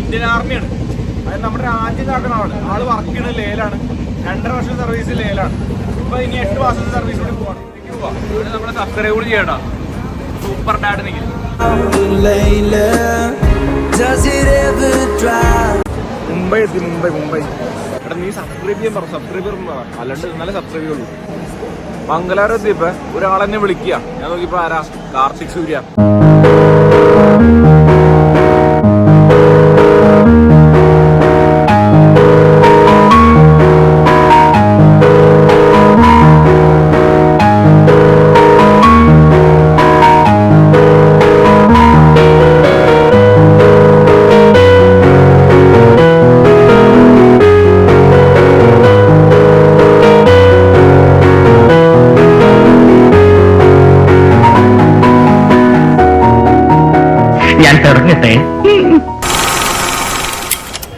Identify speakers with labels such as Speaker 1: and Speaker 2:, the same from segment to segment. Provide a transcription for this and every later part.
Speaker 1: Indian ആർമിയാണ്. അതായത് നമ്മുടെ രാജ്യം കാക്കുന്ന ആള് വർക്ക് ചെയ്യുന്നത് ലേയിലാണ്. 2.5 വർഷം സർവീസ് ലേയിലാണ്. ഇപ്പൊ ഇനി 8 മാസത്തെ സർവീസ് കൂടി പോവാണ്. ഇവിടെ നമ്മളെ സബ്സ്ക്രൈബ് കൂടി ചെയ്യണ്ട. സൂപ്പർ ഡാഡ് നിൽക്കും. മുംബൈ എത്തി. മുംബൈ എടാ നീ സബ്സ്ക്രൈബ് ചെയ്യാൻ പറഞ്ഞു. സബ്സ്ക്രൈബർ അല്ലാണ്ട് ഇന്നലെ സബ്സ്ക്രൈബ് ചെയ്യുള്ളൂ. മംഗലാപുരം എത്തിയപ്പോ ഒരാളെന്നെ വിളിക്കുക. ഞാൻ നോക്കിയപ്പോ ആരാ? കാർത്തിക് സൂര്യ.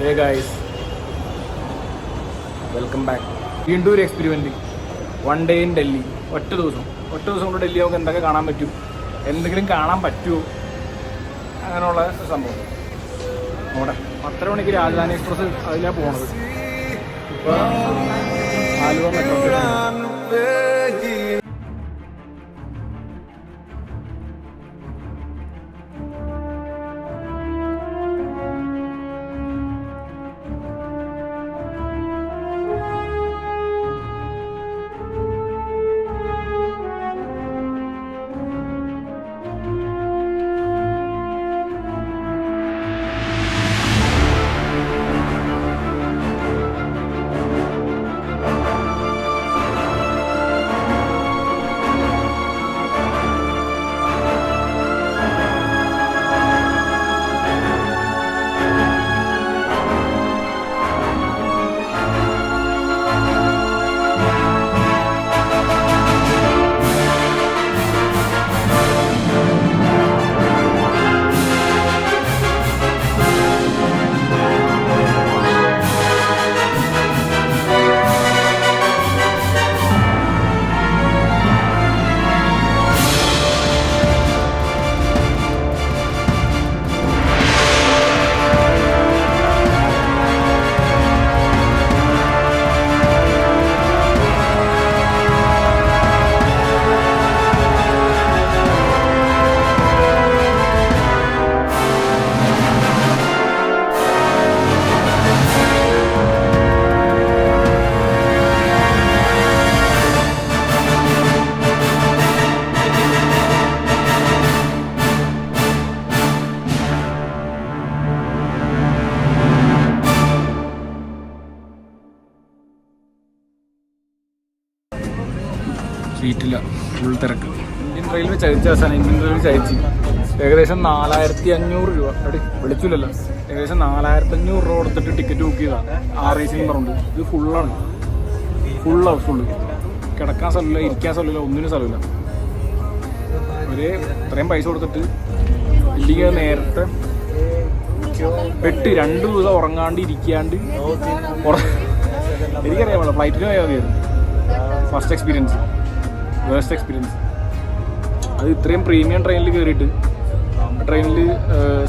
Speaker 1: Hey guys, welcome back. വീണ്ടും ഒരു എക്സ്പെരിമെന്റ്. 1 day in Delhi. ഒറ്റ ദിവസം കൊണ്ട് ഡൽഹി നമുക്ക് എന്തൊക്കെ കാണാൻ പറ്റും, എന്തെങ്കിലും കാണാൻ പറ്റുമോ, അങ്ങനെയുള്ള സംഭവം. അവിടെ 10 മണിക്ക് രാജധാനി എക്സ്പ്രസ് അതിലാണ് പോണത്. ഇപ്പോൾ ആലുവ മെട്രോ സ്റ്റേഷൻ. സീറ്റില്ല, ഫുൾ തിരക്ക്. ഇന്ത്യൻ റെയിൽവേ ചതിച്ച അവസാനം. ഇന്ത്യൻ റെയിൽവേ ചതിച്ച് ഏകദേശം 4500 രൂപ. എടി വിളിച്ചില്ലല്ലോ. ഏകദേശം 4500 രൂപ കൊടുത്തിട്ട് ടിക്കറ്റ് ബുക്ക് ചെയ്തതാണ്. RAC പറഞ്ഞുണ്ട്. ഇത് ഫുള്ളാണ്, ഫുൾ ഹൗസ്ഫുള്ള്. കിടക്കാൻ സ്ഥലമില്ല, ഇരിക്കാൻ സ്ഥലമില്ല, ഒന്നിനും സ്ഥലമില്ല. ഇത്രയും പൈസ കൊടുത്തിട്ട് ഇല്ലെങ്കിൽ നേരത്തെ പെട്ട് 2 ദിവസം ഉറങ്ങാണ്ട് ഇരിക്കാണ്ട് എനിക്കറിയാമല്ലോ. ഫ്ലൈറ്റിന് പോയാൽ മതിയായിരുന്നു. First experience, waste experience. അത് ഇത്രയും പ്രീമിയം ട്രെയിനിൽ കയറിയിട്ട് ട്രെയിനിൽ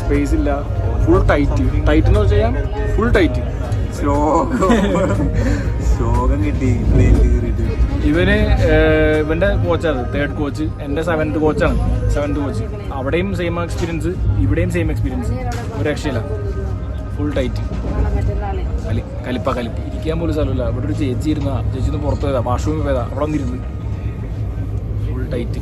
Speaker 1: സ്പേസ് ഇല്ല, ഫുൾ ടൈറ്റ് എന്ന് വെച്ച് കഴിഞ്ഞാൽ ഫുൾ ടൈറ്റ്. ശോകം കിട്ടി ട്രെയിനിൽ കയറിയിട്ട്. ഇവൻ്റെ കോച്ചാണ് 3rd കോച്ച്, എൻ്റെ 7th കോച്ചാണ്. 7th coach. അവിടെയും സെയിം എക്സ്പീരിയൻസ്, ഇവിടെയും സെയിം എക്സ്പീരിയൻസ്. ഒരു രക്ഷയില്ല, ഫുൾ ടൈറ്റ്. കലിപ്പ ഇരിക്കാൻ പോലും സ്ഥലമില്ല. ഇവിടെ ഒരു ചേച്ചി ഇരുന്നാ, ചേച്ചി ഒന്ന് പുറത്ത് പോയതാ, വാഷ്റൂമിൽ പോയതാ, അവിടെ വന്നിരുന്ന് ഫുൾ ടൈറ്റ്.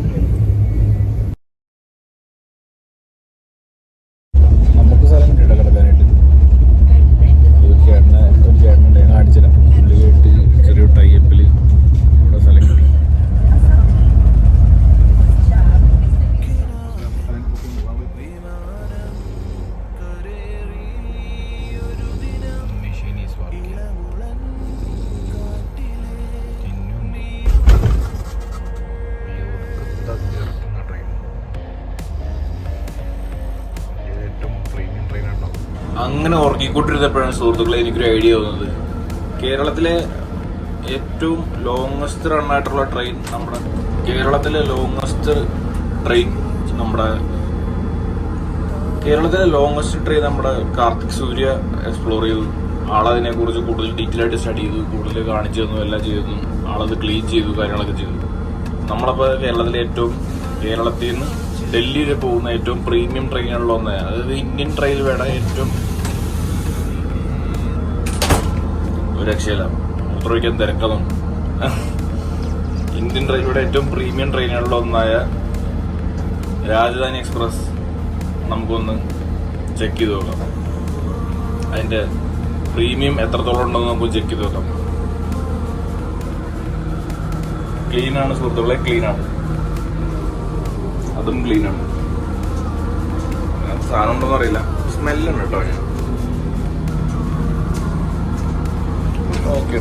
Speaker 1: നമുക്ക് സ്ഥലം കിട്ടിയില്ല കിടക്കാനായിട്ട്. ഒരു ചേട്ടനുണ്ട്, ഞാൻ കാണിച്ചില്ല. പുള്ളിയായിട്ട് ചെറിയൊരു ടൈപ്പിൽ ഇവിടെ സ്ഥലം കിട്ടി. അങ്ങനെ ഉറങ്ങിക്കൊണ്ടിരുന്നപ്പോഴാണ് സുഹൃത്തുക്കളെ എനിക്കൊരു ഐഡിയ തോന്നുന്നത്. കേരളത്തിലെ ഏറ്റവും ലോങ്ങസ്റ്റ് റണ്ണായിട്ടുള്ള ട്രെയിൻ, കേരളത്തിലെ ലോങ്ങസ്റ്റ് ട്രെയിൻ നമ്മുടെ
Speaker 2: കേരളത്തിലെ ലോങ്സ്റ്റ് ട്രെയിൻ നമ്മുടെ കാർത്തിക് സൂര്യ എക്സ്പ്ലോർ ചെയ്തു. ആളതിനെ കുറിച്ച് കൂടുതൽ ഡീറ്റെയിൽ ആയിട്ട് സ്റ്റഡി ചെയ്തു, കൂടുതൽ കാണിച്ചു തന്നു, എല്ലാം ചെയ്തു. ആളത് ക്ലീൻ ചെയ്തു, കാര്യങ്ങളൊക്കെ ചെയ്തു. നമ്മളപ്പോൾ കേരളത്തിൽ നിന്ന് ഡൽഹി വരെ പോകുന്ന ഏറ്റവും പ്രീമിയം ട്രെയിനുകളിൽ ഒന്ന്, അതായത് ഇന്ത്യൻ റെയിൽവേയുടെ ഏറ്റവും ഒരു രക്ഷയില്ല, മൂത്രമൊഴിക്കാൻ തിരക്കതും ഇന്ത്യൻ റെയിൽവേയുടെ ഏറ്റവും പ്രീമിയം ട്രെയിനുകളിൽ ഒന്നായ രാജധാനി എക്സ്പ്രസ് നമുക്കൊന്ന് ചെക്ക് ചെയ്ത് നോക്കാം. അതിന്റെ പ്രീമിയം എത്രത്തോളം ഉണ്ടെന്ന് നമുക്ക് ചെക്ക് ചെയ്ത് നോക്കാം. ക്ലീനാണ് സുഹൃത്തുക്കളെ, ക്ലീനാണ്, അതും ക്ലീനാണ്. സാധനം ഉണ്ടോന്ന് അറിയില്ല, സ്മെല്ലുണ്ട് കേട്ടോ. Okay,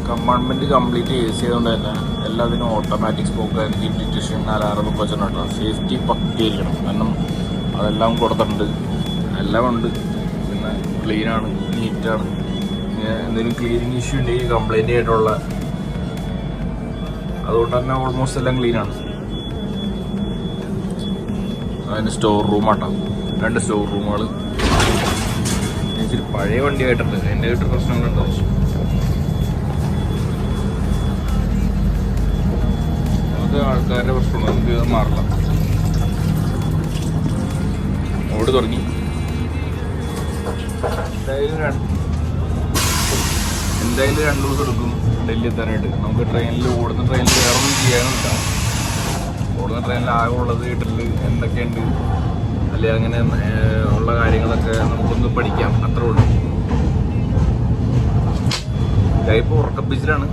Speaker 2: compartment complete A C ആയതുകൊണ്ട് തന്നെ എല്ലാത്തിനും automatic spoke and detection alarm ഒക്കെ വെച്ചിട്ടുണ്ട്. സേഫ്റ്റി പക്കയായിരിക്കണം, കാരണം അതെല്ലാം കൊടുത്തിട്ടുണ്ട്, എല്ലാം ഉണ്ട്. പിന്നെ ക്ലീനാണ്, നീറ്റാണ്. എന്തെങ്കിലും ക്ലീനിങ് ഇഷ്യൂ ഉണ്ടെങ്കിൽ കംപ്ലൈൻറ്റ് ആയിട്ടുള്ള, അതുകൊണ്ട് തന്നെ ഓൾമോസ്റ്റ് എല്ലാം ക്ലീനാണ്. അതിന് സ്റ്റോർ റൂമാട്ടോ, 2 സ്റ്റോർ റൂമുകൾ. ഇച്ചിരി പഴയ വണ്ടിയായിട്ടുണ്ട്, അതിൻ്റെ ആയിട്ട് പ്രശ്നങ്ങളുണ്ടാവും. അത് ആൾക്കാരുടെ പ്രശ്നമാണ്, നമുക്ക് ഇത് മാറില്ല. ഓട് തുടങ്ങി. എന്തായാലും 2 ദിവസം എടുക്കും ഡൽഹി എത്താനായിട്ട്. നമുക്ക് ഓടുന്ന ട്രെയിനിൽ വേറെ ഒന്നും ചെയ്യാനില്ല. ഓടുന്ന ട്രെയിനിൽ ആകെ ഉള്ളത് വീട്ടിൽ എന്തൊക്കെയുണ്ട്, അല്ലെങ്കിൽ അങ്ങനെ ഉള്ള കാര്യങ്ങളൊക്കെ നമുക്കൊന്ന് പഠിക്കാം, അത്രേ ഉള്ളൂ. ഞാനിപ്പോൾ ഉറക്കപ്പിച്ചിലാണ്.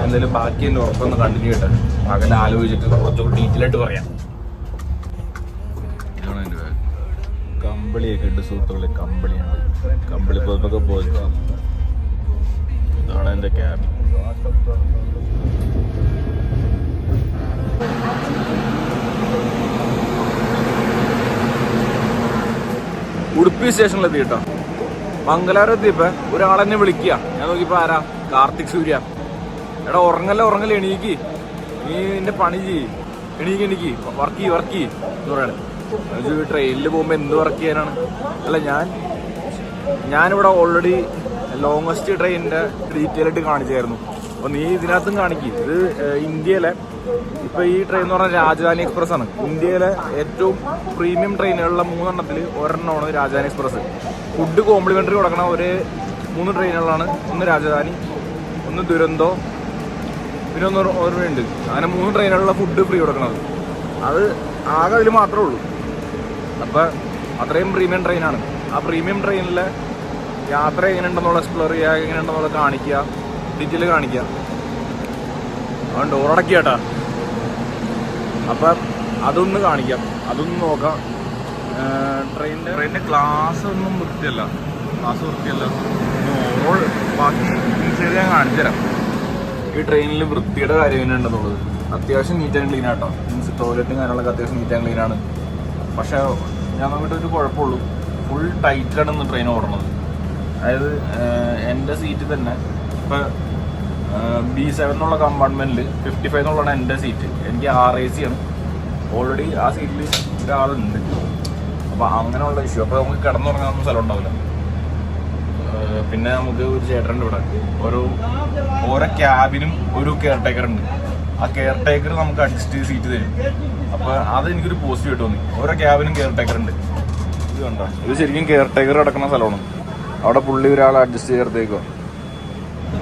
Speaker 2: എന്തായാലും ബാക്കി എൻ്റെ ഉറക്കൊന്ന് കണ്ടിന്യൂ ചെയ്യട്ടെ, പകൽ ആലോചിച്ചിട്ട് കുറച്ചുകൂടി ഡീറ്റെയിൽ ആയിട്ട് പറയാം. ഇതാണ് എൻ്റെ ബാഗ്. കമ്പിളിയൊക്കെ ഉണ്ട് സുഹൃത്തുക്കളെ, കമ്പിളിയുണ്ട്. കമ്പിളി പുറത്തൊക്കെ പോയിക്കാം. ഇതാണ് എൻ്റെ ക്യാബ്. ഉടുപ്പി സ്റ്റേഷനിലെത്തി കേട്ടോ. മംഗലാപുരം എത്തിയപ്പോ ഒരാളെന്നെ വിളിക്കുക. ഞാൻ നോക്കിയപ്പോ ആരാ? കാർത്തിക് സൂര്യ. എടാ ഉറങ്ങല്ല, എണീക്ക്, നീ നിന്റെ പണി ചെയ്യ്, എണീക്ക്, വർക്ക് ചെയ്യ് എന്ന് പറയണേ. ട്രെയിനിൽ പോകുമ്പോ എന്ത് വർക്ക് ചെയ്യാനാണ്? അല്ല, ഞാനിവിടെ ഓൾറെഡി ലോങ്ങസ്റ്റ് ട്രെയിനിന്റെ ഡീറ്റെയിൽ ആയിട്ട് കാണിച്ചായിരുന്നു. അപ്പോൾ നീ ഇതിനകത്തും കാണിക്കും. ഇത് ഇന്ത്യയിലെ ഇപ്പൊ ഈ ട്രെയിൻ എന്ന് പറഞ്ഞാൽ രാജധാനി എക്സ്പ്രസ് ആണ്. ഇന്ത്യയിലെ ഏറ്റവും പ്രീമിയം ട്രെയിനുകളിലെ 3 എണ്ണത്തിൽ ഒരെണ്ണമാണ് രാജധാനി എക്സ്പ്രസ്. ഫുഡ് കോംപ്ലിമെന്ററി കൊടുക്കണ 3 ട്രെയിനുകളാണ്. ഒന്ന് രാജധാനി, ഒന്ന് ദുരന്തോ, പിന്നെ ഓർമ്മയുണ്ട്. അങ്ങനെ 3 ട്രെയിനുകളിലെ ഫുഡ് ഫ്രീ കൊടുക്കണത്. അത് ആകെ അതിൽ മാത്രമേ ഉള്ളൂ. അപ്പം അത്രയും പ്രീമിയം ട്രെയിനാണ്. ആ പ്രീമിയം ട്രെയിനിലെ യാത്ര എങ്ങനെയുണ്ടെന്നുള്ള എക്സ്പ്ലോർ ചെയ്യുക, എങ്ങനെയുണ്ടെന്നുള്ള കാണിക്കുക, ഡീറ്റെയിൽ കാണിക്കുക. അതുകൊണ്ട് ഡോറടക്കി കേട്ടാ. അപ്പം അതൊന്ന് കാണിക്കാം, അതൊന്ന് നോക്കാം. ട്രെയിനിൻ്റെ ഗ്ലാസ് ഒന്നും വൃത്തിയല്ല. ഓവറോൾ ബാക്കി ശരി ഞാൻ കാണിച്ചു തരാം. ഈ ട്രെയിനിൽ വൃത്തിയുടെ കാര്യം എങ്ങനെയുണ്ടെന്നുള്ളത് അത്യാവശ്യം നീറ്റ് ആൻഡ് ക്ലീൻ ആട്ടോ. മീൻസ് ടോയ്ലറ്റും കാര്യങ്ങളൊക്കെ അത്യാവശ്യം നീറ്റ് ആൻഡ് ക്ലീൻ ആണ്. പക്ഷേ ഞാൻ നോക്കിയിട്ട് ഒരു കുഴപ്പമുള്ളൂ, ഫുൾ ടൈറ്റിലാണ് ഇന്ന് ട്രെയിൻ ഓടണത്. അതായത് എൻ്റെ സീറ്റ് തന്നെ ഇപ്പം B7 എന്നുള്ള കമ്പാർട്ട്മെൻറ്റിൽ 55 എന്നുള്ളതാണ് എൻ്റെ സീറ്റ്. എനിക്ക് RAC ആണ്. ഓൾറെഡി ആ സീറ്റിൽ ഒരാളുണ്ട്. അപ്പോൾ അങ്ങനെയുള്ള ഇഷ്യൂ. അപ്പോൾ നമുക്ക് കിടന്നുറങ്ങാനൊന്നും സ്ഥലം ഉണ്ടാവില്ല. പിന്നെ നമുക്ക് ഒരു ചേട്ടനുണ്ട് ഇവിടെ. ഓരോ ക്യാബിനും ഒരു കെയർ ടേക്കർ ഉണ്ട്. ആ കെയർ ടേക്കർ നമുക്ക് അഡ്ജസ്റ്റ് ചെയ്ത് സീറ്റ് തരും. അപ്പോൾ അത് എനിക്കൊരു പോസിറ്റീവ് ആയിട്ട് തോന്നി. ഓരോ ക്യാബിനും കെയർ ടേക്കർ ഉണ്ട്. ഇത് കണ്ടോ, ഇത് ശരിക്കും കെയർ ടേക്കർ കിടക്കുന്ന സ്ഥലമാണ്. അവിടെ പുള്ളി ഒരാൾ അഡ്ജസ്റ്റ് ചെയ്തെടുത്തേക്കോ.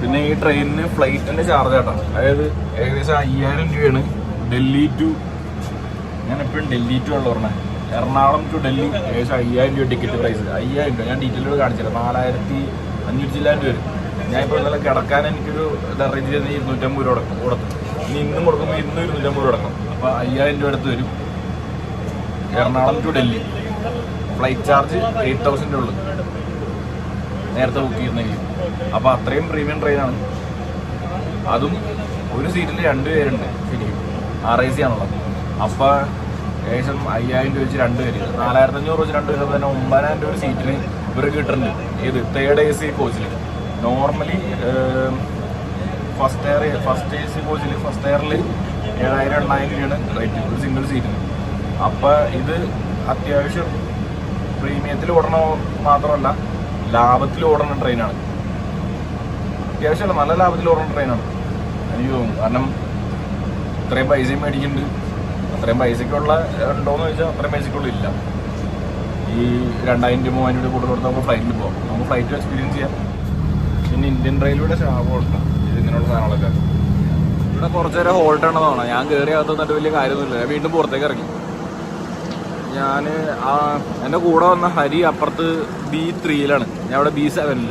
Speaker 2: പിന്നെ ഈ ട്രെയിനിന് ഫ്ലൈറ്റിന്റെ ചാർജ് ആട്ടോ. അതായത് ഏകദേശം 5000 രൂപയാണ് ഡൽഹി ടു, ഞാൻ എപ്പോഴും ഡൽഹി ടു ഉള്ള പറഞ്ഞത്, എറണാകുളം ടു ഡൽഹി ഏകദേശം 5000 രൂപ ടിക്കറ്റ് പ്രൈസ്. 5000 രൂപ ഞാൻ ഡീറ്റെയിലോട് കാണിച്ചില്ല. 4500 രൂപ വരും. ഞാനിപ്പോൾ ഇന്നലെ കിടക്കാൻ എനിക്കൊരു അറേഞ്ച് ചെയ്ത് 250 രൂപ കൊടുക്കും. ഇനി ഇന്നും കൊടുക്കുമ്പോൾ 250 രൂപ കൊടുക്കണം. അപ്പോൾ 5000 രൂപ അടുത്ത് വരും. Ernakulam to Delhi flight charge 8000 ഉള്ളു നേരത്തെ ബുക്ക് ചെയ്യുന്നെങ്കിൽ. അപ്പോൾ അത്രയും പ്രീമിയം ട്രെയിനാണ്. അതും ഒരു സീറ്റിൽ 2 പേരുണ്ട് ശരിക്കും. RAC ആണുള്ളത്. അപ്പോൾ ഏകദേശം 5000 രൂപ വെച്ച് 2 പേര്, 4500 വെച്ച് 2 പേര് തന്നെ 9000 രൂപ ഒരു സീറ്റിന് ഇവർക്ക് കിട്ടുന്നുണ്ട്. ഏത് തേർഡ് AC കോച്ചിൽ. നോർമലി ഫസ്റ്റ് AC കോച്ചിൽ ഫസ്റ്റ് എയറിൽ 7000-8000 രൂപയാണ് റേറ്റ് ഒരു സിംഗിൾ സീറ്റിന്. അപ്പോൾ ഇത് അത്യാവശ്യം പ്രീമിയത്തിൽ ഓടണ മാത്രമല്ല ലാഭത്തിൽ ഓടുന്ന ട്രെയിനാണ്. അത്യാവശ്യമല്ല, നല്ല ലാഭത്തിൽ ഓടുന്ന ട്രെയിനാണ് എനിക്ക് തോന്നുന്നു. കാരണം ഇത്രയും പൈസയും മേടിക്കുന്നുണ്ട്. അത്രയും പൈസക്കുള്ള ഉണ്ടോയെന്ന് ചോദിച്ചാൽ അത്രയും പൈസക്കുള്ള ഇല്ല. ഈ 2000-3000 രൂപ കൂടുതൽ കൊടുത്ത് നമുക്ക് ഫ്ലൈറ്റിൽ പോകാം, നമുക്ക് ഫ്ലൈറ്റിൽ എക്സ്പീരിയൻസ് ചെയ്യാം. പിന്നെ ഇന്ത്യൻ റെയിൽവേയുടെ ശാപമുണ്ട് ഇതിങ്ങനെയുള്ള സാധനങ്ങളൊക്കെ. ഇവിടെ കുറച്ച് നേരം ഹോൾട്ട് ഉണ്ടെന്നാണ്. ഞാൻ കയറി അകത്ത് വന്നിട്ട് വലിയ കാര്യമൊന്നുമില്ല. ഞാൻ വീണ്ടും പുറത്തേക്ക് ഇറങ്ങി. ഞാൻ എൻ്റെ കൂടെ വന്ന ഹരി അപ്പുറത്ത് B3-ലാണ്, ഞാൻ അവിടെ B7-ൽ.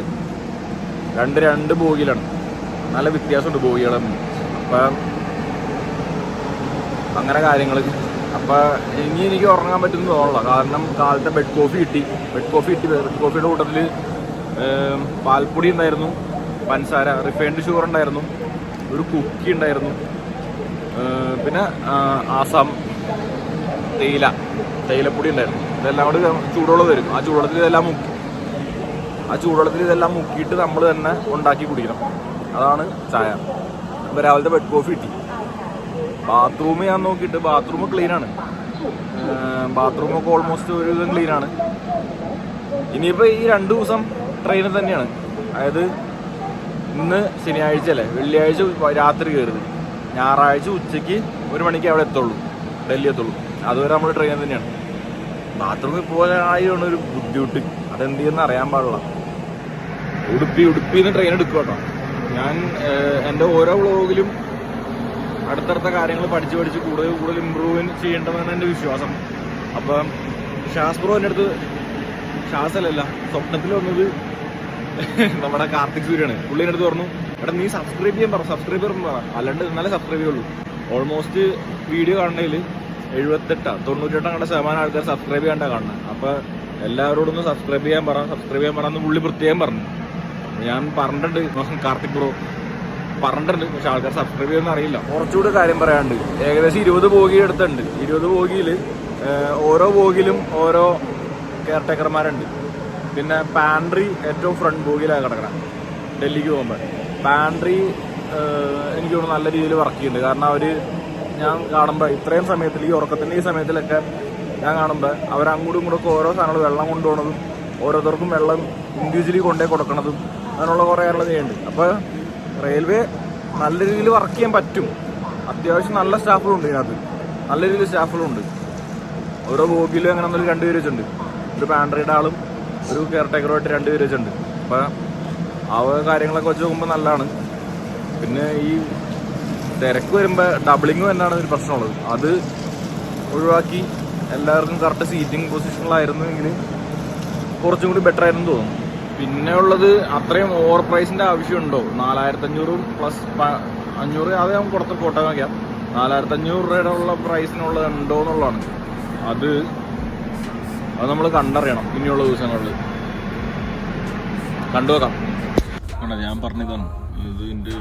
Speaker 2: രണ്ട് ബോഗിയിലാണ്. നല്ല വ്യത്യാസമുണ്ട് ബോഗികളും. അപ്പം അങ്ങനെ കാര്യങ്ങൾ. അപ്പം ഇനി എനിക്ക് ഉറങ്ങാൻ പറ്റുമെന്ന് തോന്നില്ല. കാരണം കാലത്തെ ബെഡ് കോഫി കിട്ടി. ബെഡ് കോഫിയുടെ കൂട്ടത്തിൽ പാൽപ്പൊടി ഉണ്ടായിരുന്നു, പഞ്ചസാര, റിഫൈൻഡ് ഷുഗർ ഉണ്ടായിരുന്നു, ഒരു കുക്കി ഉണ്ടായിരുന്നു, പിന്നെ ആസാം തേയിലപ്പൊടി ഉണ്ടായിരുന്നു. ഇതെല്ലാം കൂടി ചൂടുവെള്ളം വരും. ആ ചൂടുവെള്ളത്തിൽ ഇതെല്ലാം മുക്കിയിട്ട് നമ്മൾ തന്നെ ഉണ്ടാക്കി കുടിക്കണം. അതാണ് ചായ. അപ്പോൾ രാവിലത്തെ ബെഡ് കോഫി കിട്ടി. ബാത്റൂം ഞാൻ നോക്കിയിട്ട് ബാത്റൂം ക്ലീനാണ്. ബാത്റൂമൊക്കെ ഓൾമോസ്റ്റ് ഒരുവിധം ക്ലീനാണ്. ഇനിയിപ്പോൾ ഈ 2 ദിവസം ട്രെയിനിൽ തന്നെയാണ്. അതായത് ഇന്ന് ശനിയാഴ്ച അല്ലേ, വെള്ളിയാഴ്ച രാത്രി കയറുന്നത്, ഞായറാഴ്ച ഉച്ചയ്ക്ക് 1 മണിക്ക് അവിടെ ഡൽഹി എത്തുള്ളൂ. അതുവരെ നമ്മൾ ട്രെയിനിൽ തന്നെയാണ്. ബാത്റൂമിൽ പോകാനായാണ് ഒരു ബുദ്ധിമുട്ട്. അതെന്ത് ചെയ്യുന്ന അറിയാൻ പാടില്ല. ഉടുപ്പിന്ന് ട്രെയിൻ എടുക്കും കേട്ടോ. ഞാൻ എൻ്റെ ഓരോ വ്ളോഗിലും അടുത്തടുത്ത കാര്യങ്ങൾ പഠിച്ച് കൂടുതൽ ഇമ്പ്രൂവ് ചെയ്യേണ്ടതെന്നാണ് എൻ്റെ വിശ്വാസം. അപ്പം ഷാസ്പ്രോ എൻ്റെ അടുത്ത്, ഷാസല്ല സ്വപ്നത്തിൽ വന്നത് നമ്മുടെ കാർത്തിക് സൂര്യാണ്. പുള്ളിൻ്റെ അടുത്ത് പറഞ്ഞു, എടാ നീ സബ്സ്ക്രൈബ് പറ, അല്ലാണ്ട് എന്നാലേ സബ്സ്ക്രൈബ് ചെയ്യുള്ളൂ. ഓൾമോസ്റ്റ് വീഡിയോ കാണുന്നതിൽ 98-98% ആൾക്കാർ സബ്സ്ക്രൈബ് ചെയ്യാണ്ടാണ് കാണുന്നത്. അപ്പോൾ എല്ലാവരോടും ഒന്ന് സബ്സ്ക്രൈബ് ചെയ്യാൻ പറ എന്ന് പുള്ളി പ്രത്യേകം പറഞ്ഞു. ഞാൻ പറഞ്ഞിട്ടുണ്ട്, കാർത്തിക് ബ്രോ പറഞ്ഞിട്ടുണ്ട്, പക്ഷെ ആൾക്കാർ സബ്സ്ക്രൈബ് ചെയ്യുമെന്ന് അറിയില്ല. കുറച്ചുകൂടി കാര്യം പറയാനുണ്ട്. ഏകദേശം 20 ബോഗി എടുത്തുണ്ട്. 20 ബോഗിയിൽ ഓരോ ബോഗിലും ഓരോ കെയർ ടേക്കർമാരുണ്ട്. പിന്നെ പാൻട്രി ഏറ്റവും ഫ്രണ്ട് ബോഗിയിലാണ് കിടക്കണം. ഡൽഹിക്ക് പോകുമ്പോൾ പാൻട്രി എനിക്ക് തോന്നുന്നു നല്ല രീതിയിൽ വർക്ക് ചെയ്യുന്നുണ്ട്. കാരണം അവർ, ഞാൻ കാണുമ്പോൾ ഇത്രയും സമയത്തിൽ, ഈ ഉറക്കത്തിൻ്റെ ഈ സമയത്തിലൊക്കെ ഞാൻ കാണുമ്പോൾ അവരങ്ങോട്ടും ഇങ്ങോട്ടൊക്കെ ഓരോ സാധനങ്ങൾ വെള്ളം കൊണ്ടുപോകണതും ഓരോരുത്തർക്കും വെള്ളം ഇൻഡിവിജ്വലി കൊണ്ടേ കൊടുക്കണതും അങ്ങനെയുള്ള കുറേ കാര്യങ്ങൾ ചെയ്യുന്നുണ്ട്. അപ്പോൾ റെയിൽവേ നല്ല രീതിയിൽ വർക്ക് ചെയ്യാൻ പറ്റും. അത്യാവശ്യം നല്ല സ്റ്റാഫുകളുണ്ട് ഇതിനകത്ത്, നല്ല രീതിയിൽ സ്റ്റാഫുകളുണ്ട്. ഓരോ ബോഗിലും അങ്ങനെ 2 പേര് വെച്ചിട്ടുണ്ട്. ഒരു പാൻട്രിയുടെ ആളും ഒരു കെയർ ടേക്കറുമായിട്ട് 2 പേര് വെച്ചിട്ടുണ്ട്. അപ്പോൾ ആ കാര്യങ്ങളൊക്കെ വെച്ച് നോക്കുമ്പോൾ നല്ലതാണ്. പിന്നെ ഈ തിരക്ക് വരുമ്പോൾ ഡബിളിങ് തന്നെയാണ് ഒരു പ്രശ്നമുള്ളത്. അത് ഒഴിവാക്കി എല്ലാവർക്കും കറക്റ്റ് സീറ്റിംഗ് പൊസിഷനിലായിരുന്നെങ്കിൽ കുറച്ചും കൂടി ബെറ്റർ ആയിരുന്നു തോന്നുന്നു. പിന്നെ ഉള്ളത് അത്രയും ഓവർ പ്രൈസിൻ്റെ ആവശ്യമുണ്ടോ? 4500 പ്ലസ് 500, അത് നമുക്ക് പുറത്ത് ഫോട്ടോ നോക്കാം. 4500 രൂപയുടെ ഉള്ള പ്രൈസിനുള്ളത് ഉണ്ടോ എന്നുള്ളതാണ്. അത് നമ്മൾ കണ്ടറിയണം. ഇനിയുള്ള ദിവസങ്ങളിൽ കണ്ടുവെക്കാം. ഞാൻ പറഞ്ഞതാണ്, ഇതിൻ്റെ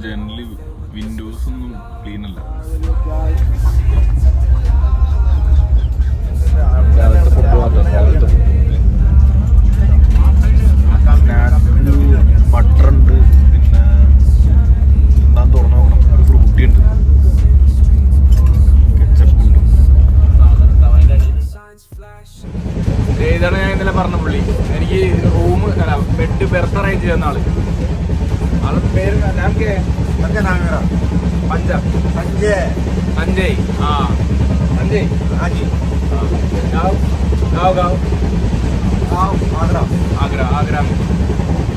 Speaker 2: ജനറലി വിൻഡോസ് ഒന്നും ക്ലീൻ അല്ല. ബട്ടറുണ്ട്, പിന്നെ എന്താന്ന് തുറന്നു നോക്കണം, ഒരു ഫ്രൂട്ടി ഉണ്ട്, കെച്ചപ്പുണ്ട്. ഇതാണ് ഞാൻ ഇന്നലെ പറഞ്ഞ പുള്ളി. എനിക്ക് റൂം അല്ല ബെഡ് ബെർത്ത് അറേഞ്ച് ചെയ്യുന്ന ആള്. അത് പേര് संजय हाँ संजय हाँ जी गाँव आगरा में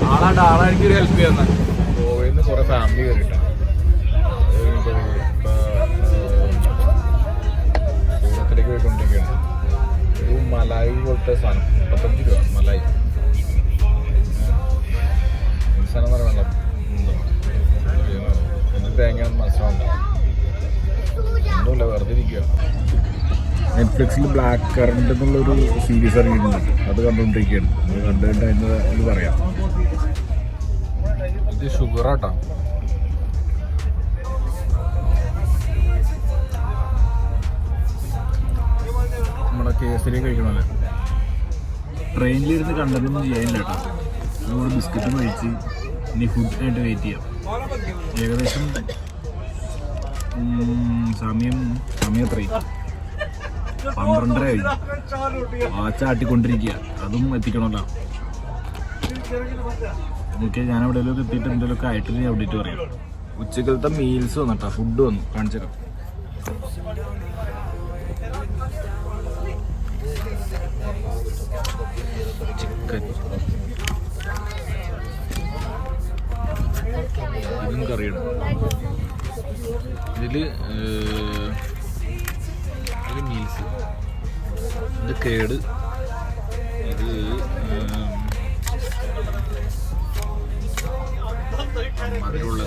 Speaker 2: ആളാണ് എനിക്കൊരു ഹെൽപ്പ് ചെയ്യുന്നത്. ഗോവയിൽ നിന്ന് കുറെ ഫാമിലി കയറിയിട്ടാണ് ദൂരത്തിലേക്ക് പോയിക്കൊണ്ടിരിക്കുകയാണ്. ഒരു മലായി പോലത്തെ സാധനം 35 രൂപ മലായി. സാധനം പറയണല്ലോ എന്ത് തേങ്ങയാണെന്ന് മനസ്സിലാവണ്ട. ഒന്നുമില്ല, വെറുതെ ഇരിക്കുക. നെറ്റ്ഫ്ലിക്സിൽ ബ്ലാക്ക് കറണ്ട് എന്നുള്ളൊരു സീരീസ് ഇറങ്ങിയിട്ടുണ്ട്. അത് കണ്ടുകൊണ്ടിരിക്കുകയാണ്. അത് കണ്ടുകൊണ്ട് അതിന് പറയാം. ഇത് ഷുഗറാട്ടോ. നമ്മുടെ കേസരി കഴിക്കണമല്ലേ. ട്രെയിനിലിരുന്ന് കണ്ടതൊന്നും ചെയ്യാനില്ല കേട്ടോ. അതുകൊണ്ട് ബിസ്ക്കറ്റും കഴിച്ച് ഇനി ഫുഡിനായിട്ട് വെയിറ്റ് ചെയ്യാം. ഏകദേശം സമയം 3 12:30 കഴിഞ്ഞു. വാച്ചാട്ടിക്കൊണ്ടിരിക്കുക, അതും എത്തിക്കണമല്ലോ. ഓക്കെ, ഞാൻ എവിടെയെങ്കിലും എത്തിയിട്ട് എന്തെങ്കിലുമൊക്കെ ആയിട്ട് ഞാൻ അപ്ഡേറ്റ് പറയാം. ഉച്ചക്കലത്തെ മീൽസ് വന്നിട്ടാ, ഫുഡ് വന്നു, കാണിച്ചു. ചിക്കൻ, ഇതും കറിയാണ്. ഇതില് മീൽസ്, ഇത് കേട്, ഇത് അതിലുള്ള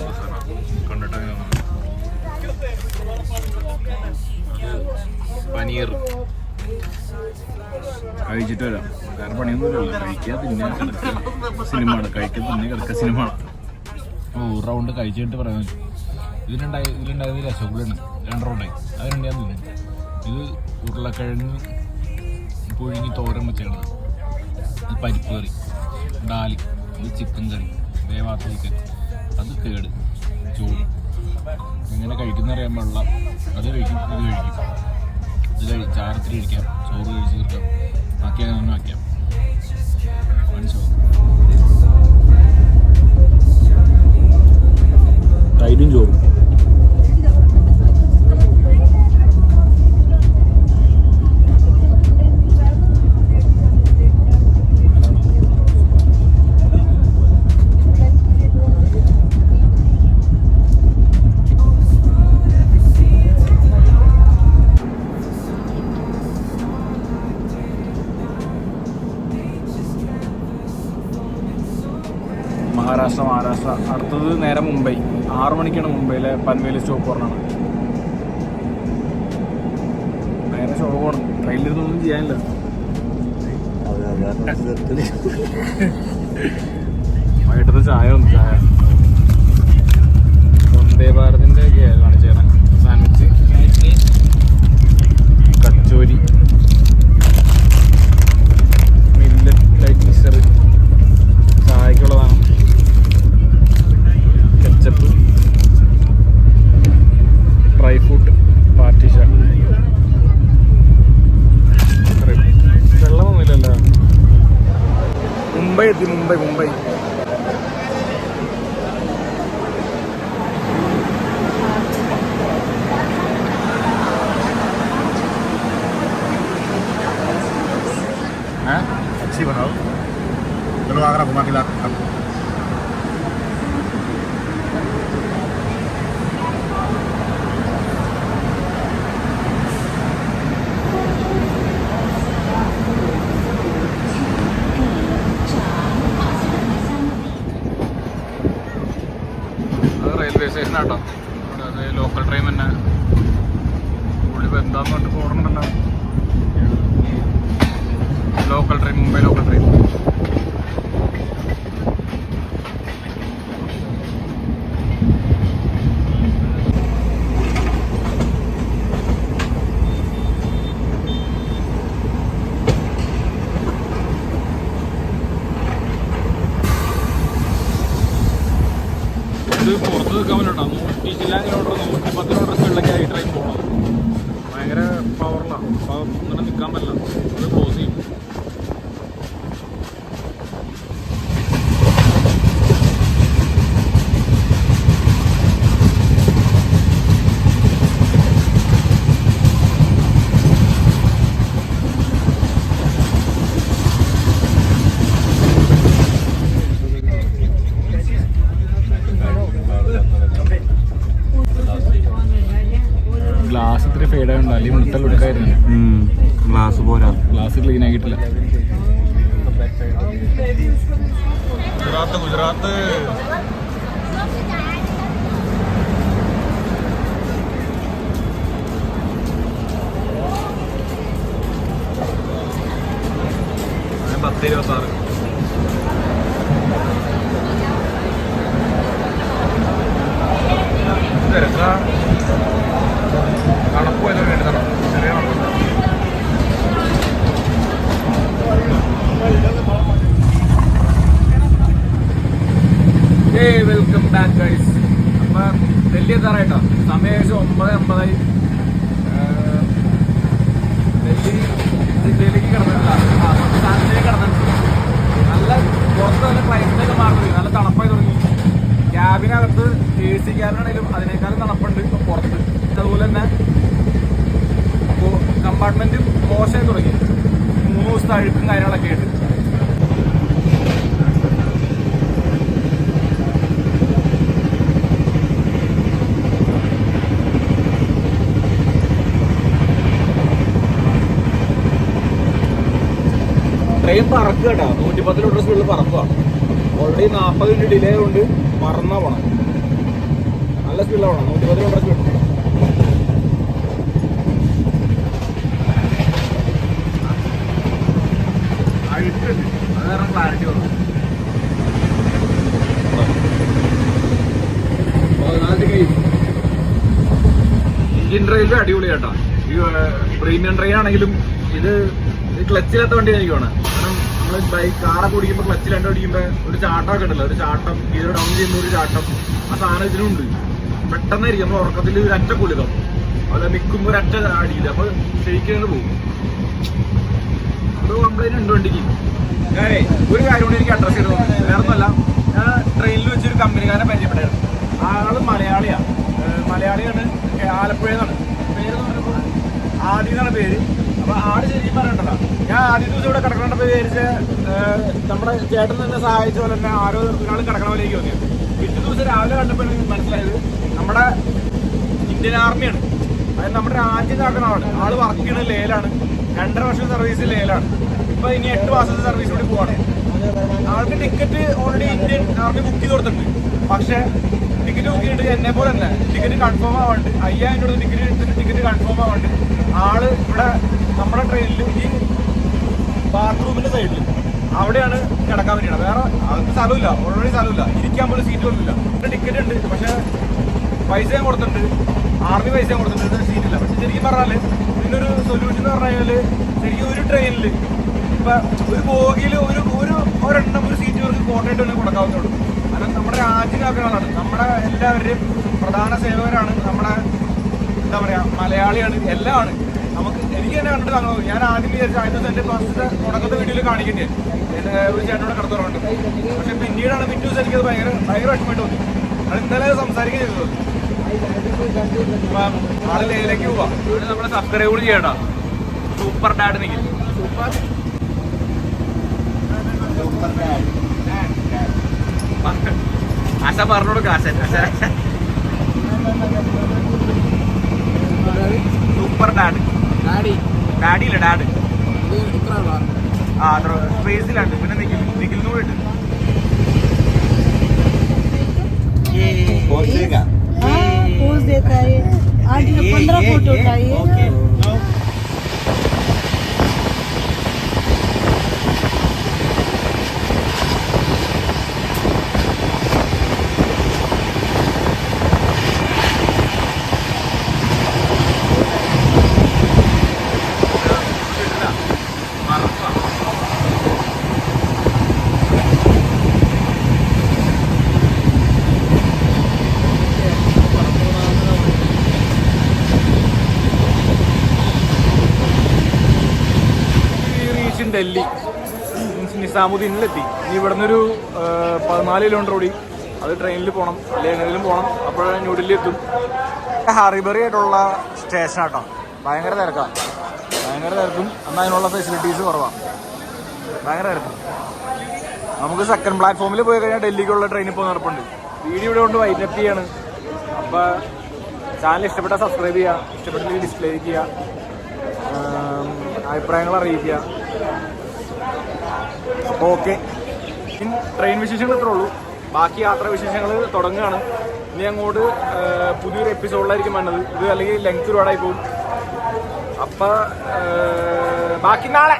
Speaker 2: കണ്ടിട്ട് പനീർ. കഴിച്ചിട്ട് വരാം, വേറെ പണിയൊന്നുമില്ല. കഴിക്കുക, പിന്നെ കിടക്കുക, സിനിമയാണ്. കഴിക്കുക, പിന്നെ കിടക്കുക, സിനിമയാണ്. റൗണ്ട് കഴിച്ചിട്ട് പറയാൻ. ഇതിലുണ്ടായത് രസഗുളയാണ്, 2 റൗണ്ടായി. അതിനുണ്ട് ഞാൻ തിന്നു. ഇത് ഉരുളക്കിഴങ്ങ് പുഴുങ്ങി തോരൻ വെച്ചാണ്. ഇത് പരിപ്പ് കറി, ഡാലി, ഇത് ചിക്കൻ കറി, വേവാത്ത ചിക്കൻ, അത് കേട്, ചോറ്. എങ്ങനെ കഴിക്കുന്നറിയാൻ പാടില്ല. അത് കഴിക്കും, ഇത് കഴിക്കും. ഇത് ചാരത്തിൽ കഴിക്കാം, ചോറ് കഴിച്ച് തീർക്കാം, ബാക്കി അങ്ങനെ വയ്ക്കാം. മനസ്സിലാവും. തൈരും ചോറും. മഹാരാഷ്ട്ര. അടുത്തത് നേരെ മുംബൈ. 6 മണിക്കാണ് മുംബൈയിലെ പൻവേലി സ്റ്റോപ്പ് പറഞ്ഞാണ്. നേരെ ഷോ പോകണം. ട്രെയിനിലിരുന്നൊന്നും ചെയ്യാനില്ല. വൈകിട്ടത്തെ ചായ വന്ദേ ഭാരതിൻ്റെ ഒക്കെ കാണിച്ചേരാൻ. Sandwich, kachori, millet light mixer, ചായക്കുള്ളതാണ്. കെച്ചപ്പ്, ഡ്രൈ ഫ്രൂട്ട്, പാർട്ടിഷ. വെള്ളമൊന്നുമില്ലല്ലോ. മുംബൈ എത്തി. മുംബൈ अच्छी बनाओ. चलो आगरा घुमा के लाते हैं. റെയിൽവേ സ്റ്റേഷൻ ആട്ടോ. അത് ലോക്കൽ ട്രെയിൻ തന്നെ. പുള്ളി എന്താന്ന് പറഞ്ഞിട്ട് പോകണമെന്നല്ല. Local train, Mumbai local train. ഇത് പുറത്ത് നിൽക്കാൻ പറ്റട്ടോ. 100 കിലോമീറ്റർ 110 കിലോമീറ്റർ സ്പീഡിലൊക്കെ ഈ ട്രെയിൻ പോകണം. ഭയങ്കര പവറിലാണ്. അപ്പോൾ ഇങ്ങനെ നിൽക്കാൻ പറ്റില്ല. അത് ക്ലോസ് ചെയ്യും. ഗ്ലാസ് ഇത്തിരി ഫെയ്ഡായുണ്ടോ? അല്ലെങ്കിൽ മുട്ട ലുക്കായിരുന്നു. ഗ്ലാസ് പോരാ, ഗ്ലാസ് ക്ലീൻ ആക്കിയിട്ടില്ല. ഗുജറാത്ത് $10.26. തിരക്കാ. തണുപ്പ് പോയതിന് വേണ്ടി ചെറിയ വെൽക്കം ബാക്ക് ഗൈസ്. അപ്പം ഡൽഹി എത്താറായിട്ടോ. സമയം ഏകദേശം 9:50. ജില്ലയിലേക്ക് കിടന്നിട്ടില്ല, സംസ്ഥാനത്തേക്ക് കിടന്നിട്ടുണ്ട്. നല്ല പുറത്ത് നല്ല ക്ലൈമറ്റൊക്കെ മാറുന്നത്, നല്ല തണുപ്പായി തുടങ്ങി. ക്യാബിനകത്ത് AC ക്യാബിനാണെങ്കിലും അതിനേക്കാളും തണുപ്പുണ്ട് ഇപ്പോൾ പുറത്ത്. അതുപോലെ തന്നെ ഇപ്പോൾ കമ്പാർട്ട്മെൻറ്റ് മോശമായി തുടങ്ങി. 3 ദിവസത്തെ അഴുക്കും കാര്യങ്ങളൊക്കെ ഉണ്ട്. ട്രെയിൻ പറക്കുക കേട്ടോ, 110 കിലോമീറ്റർ സ്പീഡിൽ പറക്കുക. ഓൾറെഡി 40 മിനിറ്റ് ഡിലേ കൊണ്ട് മറന്നാ പോണം. നല്ല സ്പീഡിലാണ് പോകണം, 110 കിലോമീറ്റർ സ്പീഡ്. അഴുക്കുണ്ട്, അത് കാരണം ക്ലാരിറ്റി വന്നു. 14 കഴിഞ്ഞു. ഇന്ത്യൻ റെയിൽവേ അടിപൊളി കേട്ടോ. ഈ പ്രീമിയം ട്രെയിൻ ആണെങ്കിലും ഇത് ക്ലച്ചിലാത്ത വണ്ടി ആയിരിക്കുവാണ്. കാരണം നമ്മൾ കാറൊക്കെ ഓടിക്കുമ്പോൾ ക്ലച്ചിലാണ്ട് ഓടിക്കുമ്പോൾ ഒരു ചാട്ടമൊക്കെ ഉണ്ടല്ലോ, ഒരു ചാട്ടം, ഗിയർ ഡൗൺ ചെയ്യുമ്പോൾ ഒരു ചാട്ടം, ആ സാധനം ഇതിനുണ്ട്. പെട്ടെന്നായിരിക്കും നമ്മൾ ഉറക്കത്തിൽ ഒരു അറ്റ കുളിതം, അതുപോലെ നിൽക്കുമ്പോൾ ഒരു അറ്റ അടിയില്ല, അപ്പോൾ ഷെയ്ക്കാണ് പോകും. അത് കംപ്ലൈൻറ്റ് ഉണ്ട് വണ്ടിക്ക്. ഞാനേ ഒരു കാര്യം കൊണ്ട് എനിക്ക് അഡ്രസ്സ് ചെയ്ത് വേറെ ഒന്നുമല്ല, ഞാൻ ട്രെയിനിൽ വെച്ചൊരു കമ്പനിക്കാരനെ പരിചയപ്പെട്ടായിരുന്നു. ആള് മലയാളിയാണ്, ആലപ്പുഴയെന്നാണ് പേര്. പറഞ്ഞപ്പോൾ ആദ്യം എന്നാണ് പേര്. അപ്പൊ ആട് ശരിക്കും പറയണ്ടല്ലോ, ഞാൻ ആദ്യ ദിവസം ഇവിടെ കിടക്കണപ്പോൾ വിചാരിച്ച് നമ്മുടെ ചേട്ടൻ തന്നെ സഹായിച്ച പോലെ തന്നെ ആരോ ഒരാൾ കിടക്കണ പോലേക്ക് തോന്നിയത്. പിറ്റേ ദിവസം രാവിലെ കണ്ടപ്പോൾ എനിക്ക് മനസ്സിലായത് നമ്മുടെ ഇന്ത്യൻ ആർമിയാണ്. അതായത് നമ്മുടെ രാജ്യം നടക്കുന്ന ആള് വർക്ക് ചെയ്യുന്നത് ലേലാണ്. 2.5 വർഷം സർവീസ് ലേലാണ്. ഇപ്പൊ ഇനി 8 മാസത്തെ സർവീസ് കൂടി പോവാണ്. ആൾക്ക് ticket already Indian army book ചെയ്ത് കൊടുത്തിട്ടുണ്ട്. പക്ഷെ ടിക്കറ്റ് ബുക്ക് ചെയ്തിട്ട് എന്നെ പോലെ തന്നെ ടിക്കറ്റ് കൺഫേം ആവാണ്ട് 5000 രൂപ ടിക്കറ്റ് എടുത്തിട്ട് ടിക്കറ്റ് കൺഫേം ആവാണ്ട് ആള് ഇവിടെ നമ്മുടെ ട്രെയിനിൽ ഈ ബാത്റൂമിന്റെ സൈഡിൽ അവിടെയാണ് കിടക്കാൻ വേണ്ടിയാണ്. വേറെ അവർക്ക് സ്ഥലമില്ല, ഓൾറെഡി സ്ഥലമില്ല, ഇരിക്കാൻ പോലും സീറ്റ് പോലും ഇല്ല. ടിക്കറ്റ് ഉണ്ട്, പക്ഷെ പൈസയും കൊടുത്തിട്ടുണ്ട്, ആർമി പൈസയും കൊടുത്തിട്ടുണ്ട്, സീറ്റില്ല. പക്ഷെ ശരിക്കും പറഞ്ഞാൽ ഇതിനൊരു സൊല്യൂഷൻ എന്ന് പറഞ്ഞു കഴിഞ്ഞാൽ ശരിക്കും ഒരു ട്രെയിനിൽ ഇപ്പം ഒരു ബോഗിയിൽ ഒരെണ്ണം ഒരു സീറ്റ് ഇവർക്ക് കോട്ടയായിട്ട് തന്നെ കൊടുക്കാവുന്നുള്ളൂ. കാരണം നമ്മുടെ രാജ്യക്കാരാണ്, നമ്മുടെ എല്ലാവരുടെയും പ്രധാന സേവകരാണ്, നമ്മുടെ എന്താ പറയുക മലയാളിയാണ്, എല്ലാം ആണ്. നമുക്ക് എനിക്ക് തന്നെ കണ്ടിട്ട് താങ്കൾ ഞാൻ ആദ്യം വിചാരിച്ചു ആദ്യം ദിവസം എൻ്റെ ഫസ്റ്റ് തുടക്കത്തെ വീഡിയോയിൽ കാണിക്കേണ്ടത് ഒരു ചേട്ടനോട് കിടത്തുറണ്ട്. പക്ഷെ പിന്നീടാണ് പിറ്റേ ദിവസം എനിക്കത് ഭയങ്കര വിഷമമായിട്ട് തോന്നി. അത് ഇന്നലെ സംസാരിക്കുകയും ചെയ്തത്. അപ്പം ആള് ലേയിലേക്ക് പോവാം. ഇവിടെ നമ്മളെ സബ്സ്ക്രൈബ് കൂടി ചെയ്യട്ടോ. Super dad Nikhil. ആശ പറഞ്ഞു കൊടുക്ക. Super dad. ഡാഡി ഇല്ല, ഡാഡ്. ആ അത്ര സ്പേസിലുണ്ട്. പിന്നെ നിഖിലിനും കൂടെ ഉണ്ട്.
Speaker 3: पोज देता है आज 15 फोटो उठाइए।
Speaker 1: ഡൽഹി നിസാമുദ്ദീനിലെത്തി. ഇനി ഇവിടെ നിന്നൊരു 14 കിലോമീറ്റർ ഓടി അത് ട്രെയിനിൽ പോകണം, അല്ലെങ്കിൽ എങ്ങനെയും പോകണം. അപ്പോൾ ന്യൂഡൽഹി എത്തും. ഹറിബറി ആയിട്ടുള്ള സ്റ്റേഷനാട്ടോ. ഭയങ്കര തിരക്കും. എന്നാൽ അതിനുള്ള ഫെസിലിറ്റീസ് കുറവാണ്. ഭയങ്കര തിരക്കും. നമുക്ക് സെക്കൻഡ് പ്ലാറ്റ്ഫോമിൽ പോയി കഴിഞ്ഞാൽ ഡൽഹിക്കുള്ള ട്രെയിനിൽ പോകുന്ന ഉറപ്പുണ്ട്. വീഡിയോ ഇവിടെ കൊണ്ട് വൈറ്റപ്പ് ചെയ്യാണ്. അപ്പോൾ ചാനൽ ഇഷ്ടപ്പെട്ടാൽ സബ്സ്ക്രൈബ് ചെയ്യുക, ഇഷ്ടപ്പെട്ടില്ലെങ്കിൽ ഡിസ്ലൈക്ക് ചെയ്യുക, അഭിപ്രായങ്ങൾ അറിയിക്കുക. അപ്പോൾ ഓക്കെ, ട്രെയിൻ വിശേഷങ്ങൾ ഇത്രേ ഉള്ളൂ. ബാക്കി യാത്രാ വിശേഷങ്ങൾ തുടങ്ങുകയാണ്. ഇനി അങ്ങോട്ട് പുതിയൊരു എപ്പിസോഡിലായിരിക്കും വന്നത്. ഇത് അല്ലെങ്കിൽ ലെങ്ത് ഒരുപാടായി പോകും. അപ്പം ബാക്കി നാളെ.